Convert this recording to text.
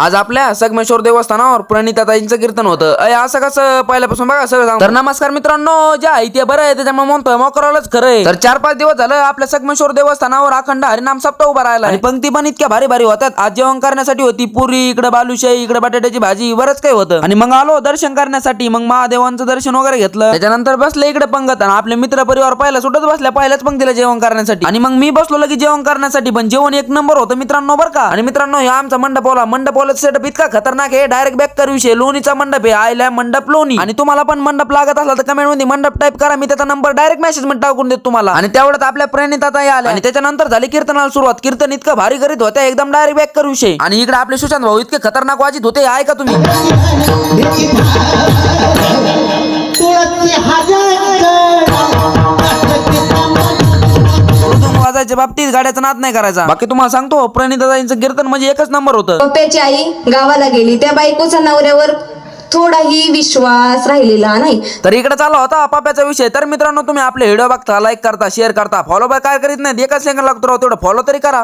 आज आपल्या संगमेश्वर देवस्थानावर प्रणिताताईंचं कीर्तन होतं. असं कसं पहिल्यापासून बघा सगळं सांग. तर नमस्कार मित्रांनो, जे आहे ते बरं आहे त्याच्यामुळे म्हणतोय मोकरालाच खरंय. तर 4-5 दिवस झालं आपल्या संगमेश्वर देवस्थानावर अखंड हरिनाम सप्ताह उभा राहिला आणि पंक्ती पण इतक्या भारी भारी होत्यात. आज जेवण करण्यासाठी होती पुरी, इकडे बालुशाही, इकडे बटाट्याची भाजी, बरंच काही होतं. आणि मग आलो दर्शन करण्यासाठी. मग महादेवांचं दर्शन वगैरे घेतलं. त्याच्यानंतर बसले इकडे पंगत आणि आपले मित्र परिवार पहिला सुटत बसल्या पहिल्याच पंक्तीला जेवण करण्यासाठी. आणि मग मी बसलो की जेवण करण्यासाठी. पण जेवण एक नंबर होतं मित्रांनो बरं का. आणि मित्रांनो हे आमचा मंडपाचा सेटअप इतका खतरनाक आहे. डायरेक्ट बॅक कर विषय लोणीचा मंडप आहे. आयला मंडप लोणी. आणि तुम्हाला पण मंडप लागत असला तर कमेंट मध्ये मंडप टाइप करा. मी त्याचा नंबर डायरेक्ट मेसेज मध्ये टाकून देतो तुम्हाला. आणि तेवढ्यात आपल्या प्रणिताताई आल्या आणि त्याच्यानंतर झाली कीर्तनाला सुरुवात. कीर्तन इतकं भारी करीत होत्या एकदम डायरेक्ट बॅक कर विषय. आणि इकडे आपले सुशांत भाऊ इतके खतरनाक वाजित होते ऐका तुम्ही. वाजायच्या बाबतीत गाड्याचा नाद नाही करायचा. बाकी तुम्हाला सांगतो प्रणिताताईंचं कीर्तन म्हणजे एकच नंबर होतं. पप्प्याची आई गावाला गेली, त्या बायकोचा नवऱ्यावर थोडाही विश्वास राहिलेला नाही. तर इकडे चालला होता पाप्याचा विषय. तर मित्रांनो तुम्ही आपले व्हिडिओ बघता, लाईक करता, शेअर करता, फॉलो काय करीत नाही. एकच सेकंड लागतो तेवढं फॉलो तरी करा.